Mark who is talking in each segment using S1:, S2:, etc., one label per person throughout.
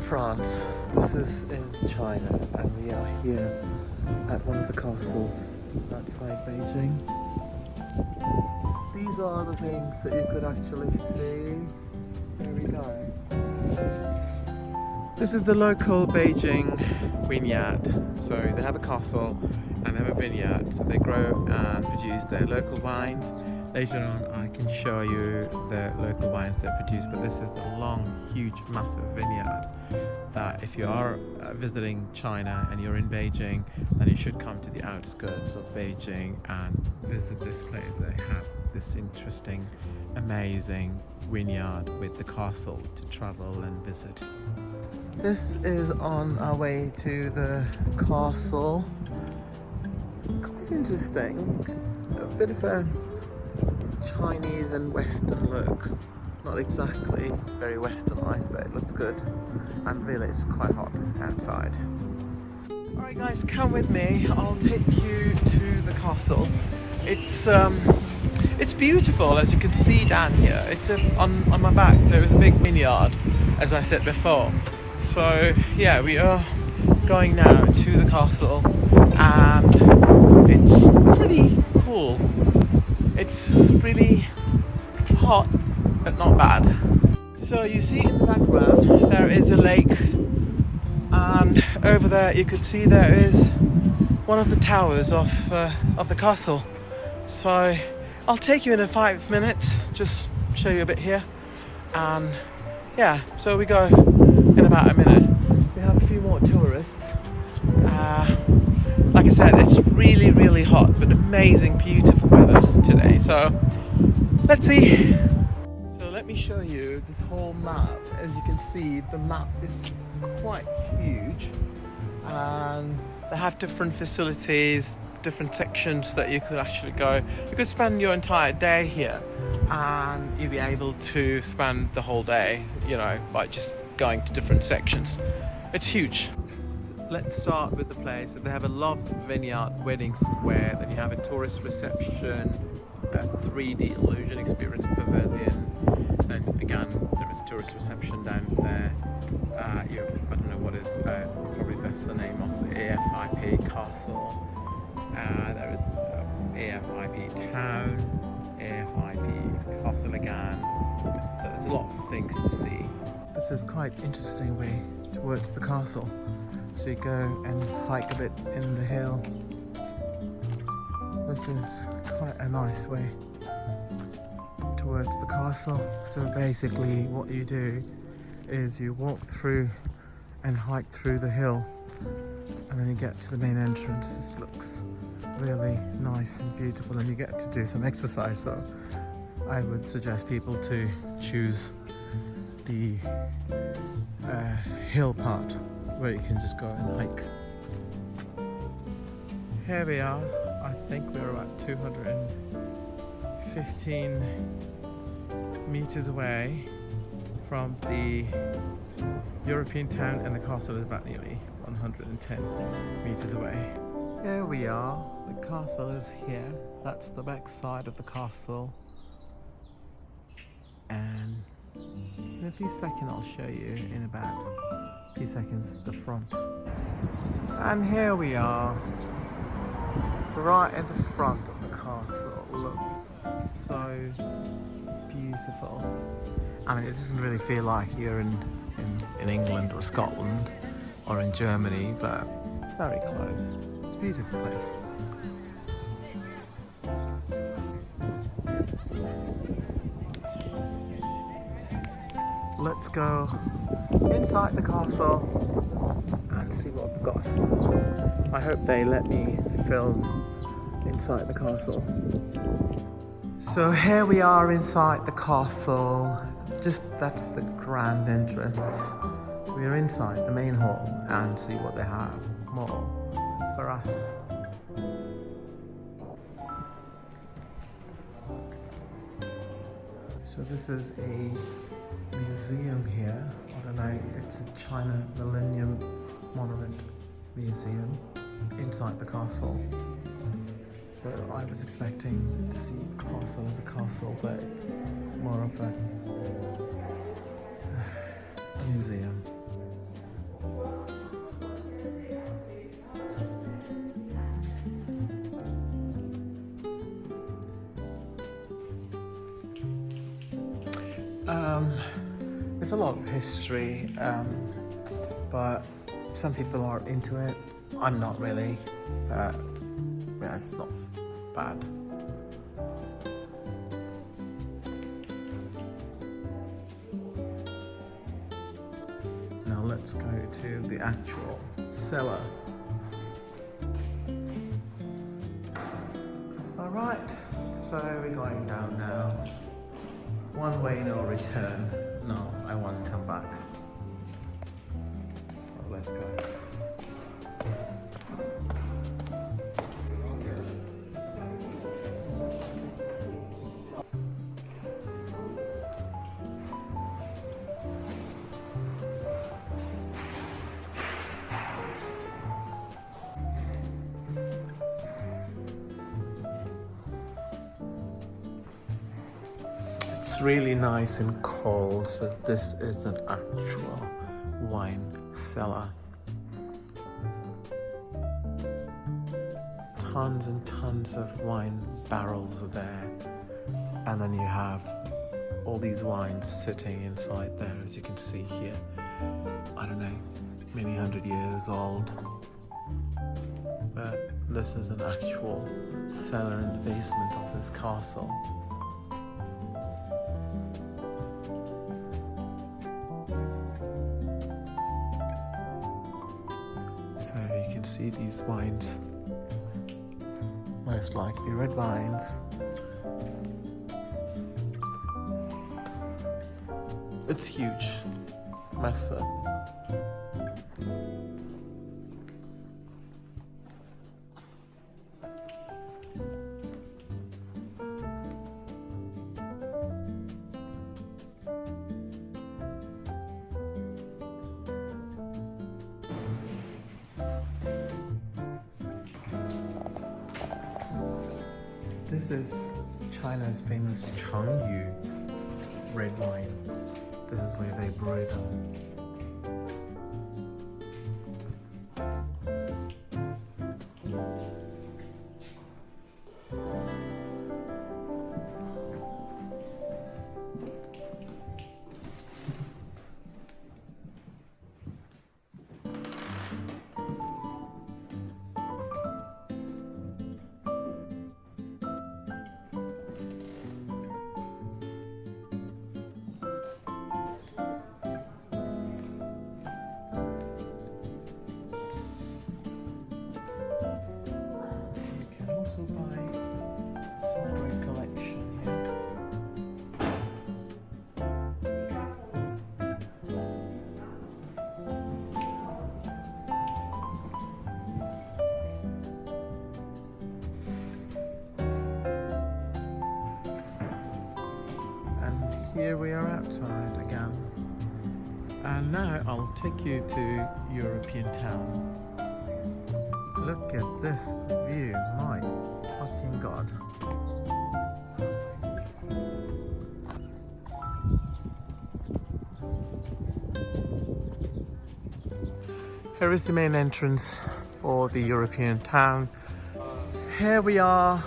S1: France. This is in China, and we are here at one of the castles outside Beijing. So these are the things that you could actually see. Here we go. This is the local Beijing vineyard. So they have a castle and they have a vineyard. So they grow and produce their local wines. Later on I can show you the local wines they produce, but this is a long, huge, massive vineyard that if you are visiting China and you're in Beijing, then you should come to the outskirts of Beijing and visit this place. They have this interesting, amazing vineyard with the castle to travel and visit. This is on our way to the castle. Quite interesting. A bit of a Chinese and Western look. Not exactly very westernized, but it looks good. And really it's quite hot outside. Alright guys, come with me. I'll take you to the castle. It's beautiful, as you can see down here. It's on my back there is a big vineyard, as I said before. So yeah, we are going now to the castle and it's pretty cool. It's really hot, but not bad. So you see in the background there is a lake, and over there you could see there is one of the towers of the castle. So I'll take you in 5 minutes, just show you a bit here, and yeah, so we go in about a minute. We have a few more tourists. Like I said, it's really, really hot, but amazing, beautiful weather today. So let's see. So let me show you this whole map. As you can see, the map is quite huge, and they have different facilities, different sections that you could actually go. You could spend your entire day here, and you'll be able to spend the whole day, you know, by just going to different sections. It's huge. Let's start with the place. So they have a Love Vineyard Wedding Square, then you have a tourist reception, a 3D illusion experience pavilion, then again there is a tourist reception down there. I don't know what is, probably that's the name of the Afip castle. There is Afip town, Afip castle again. So there's a lot of things to see. This is quite interesting way towards the castle. So you go and hike a bit in the hill. This is quite a nice way towards the castle. So basically what you do is you walk through and hike through the hill, and then you get to the main entrance. This looks really nice and beautiful, and you get to do some exercise. So I would suggest people to choose the hill part where you can just go and hike. Here we are. I think we're about 215 meters away from the European town, and the castle is about nearly 110 meters away. Here we are. The castle is here. That's the back side of the castle. And in a few seconds I'll show you, in about a few seconds, the front. And here we are, right at the front of the castle. Looks so beautiful. I mean, it doesn't really feel like you're in England or Scotland or in Germany, but very close. It's a beautiful place. Let's go inside the castle and see what we've got. I hope they let me film inside the castle. So here we are inside the castle. That's the grand entrance. So we are inside the main hall and see what they have more for us. So this is a museum here. I don't know, it's a China Millennium Monument Museum inside the castle. So I was expecting to see the castle as a castle, but it's more of a museum. it's a lot of history, but some people are into it. I'm not really. Yeah, it's not bad. Now let's go to the actual cellar. Alright, so we're going down now. One way, no return. No, I want to come back. So let's go. It's really nice and cold, so this is an actual wine cellar. Tons and tons of wine barrels are there, and then you have all these wines sitting inside there, as you can see here. I don't know, many 100 years old, but this is an actual cellar in the basement of this castle. So you can see these wines, most likely red wines. It's huge, massive. This is China's famous Changyu red wine. This is where they brew them. Also buy some great collection here. And here we are outside again. And now I'll take you to European town. Look at this view, my fucking god. Here is the main entrance for the European town. Here we are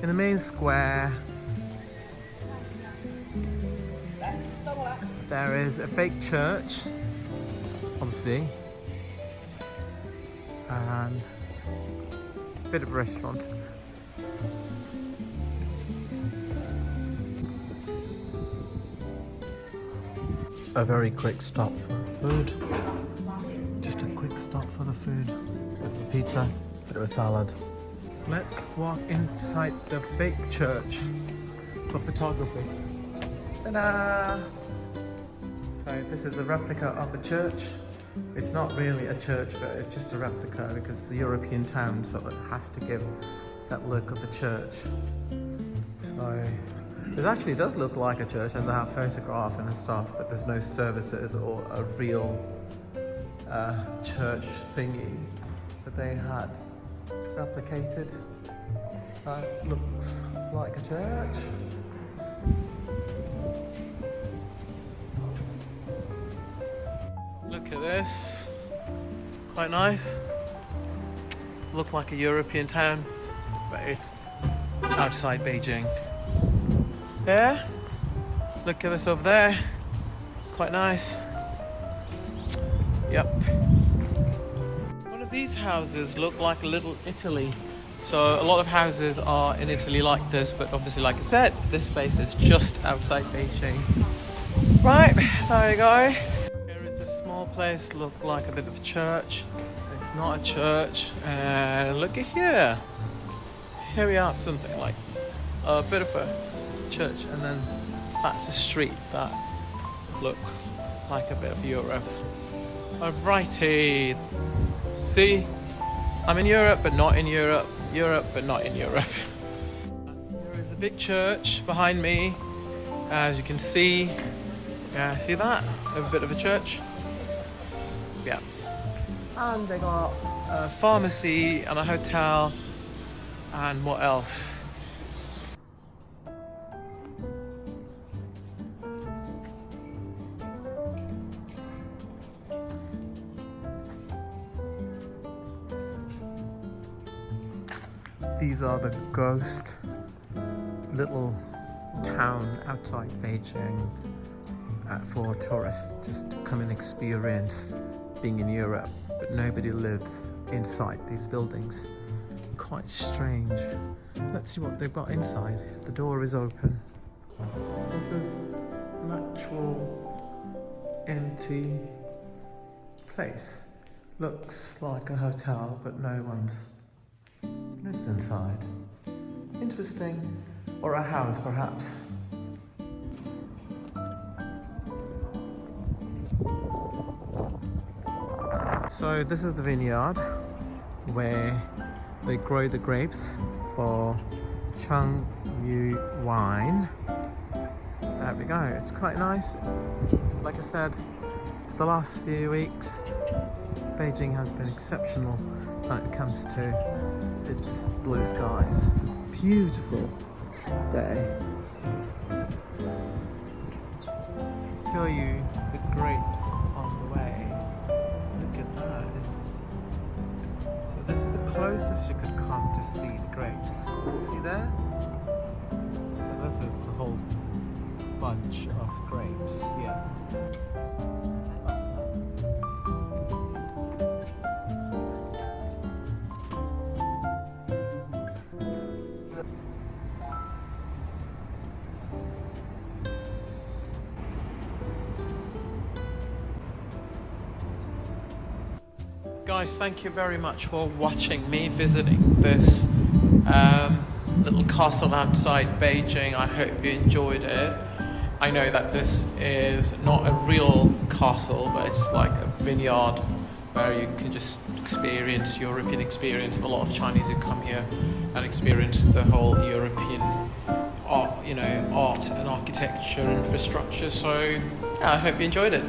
S1: in the main square. There is a fake church, obviously, and a bit of a restaurant. A very quick stop for food. Just a quick stop for the food. Bit of a pizza, bit of a salad. Let's walk inside the fake church for photography. Ta-da! So this is a replica of a church. It's not really a church, but it's just a replica because it's a European town, so it has to give that look of the church. So it actually does look like a church, and they have photographs and stuff, but there's no services or a real church thingy that they had replicated. That looks like a church. Look at this, quite nice. Look like a European town, but it's outside Beijing. Yeah, Look at this over there. Quite nice. Yep. One of these houses look like a little Italy. So a lot of houses are in Italy like this, but obviously, like I said, this place is just outside Beijing. Right, there you go. Here is a small place, look like a bit of a church. It's not a church. And look at here. Here we are, something like a bit of a church, and then that's a street that look like a bit of Europe. Alrighty. See, I'm in Europe, but not in Europe. Europe, but not in Europe. There is a big church behind me, as you can see. Yeah, see that? A bit of a church. Yeah. And they got a pharmacy and a hotel. And what else? These are the ghost little town outside Beijing for tourists just to come and experience being in Europe, but nobody lives inside these buildings. Quite strange. Let's see what they've got inside. The door is open. This is an actual empty place. Looks like a hotel, but no one's lives inside. Interesting. Or a house, perhaps. So this is the vineyard where they grow the grapes for Changyu wine. There we go. It's quite nice. Like I said, for the last few weeks, Beijing has been exceptional when it comes to its blue skies. Beautiful day. Show you the grapes on the way. Look at that. So this is the closest you could come to see the grapes. See there? So this is the whole bunch of grapes here. Guys, thank you very much for watching me visiting this little castle outside Beijing. I hope you enjoyed it. I know that this is not a real castle, but it's like a vineyard where you can just experience European experience. A lot of Chinese who come here and experience the whole European art, art and architecture, infrastructure. So yeah, I hope you enjoyed it.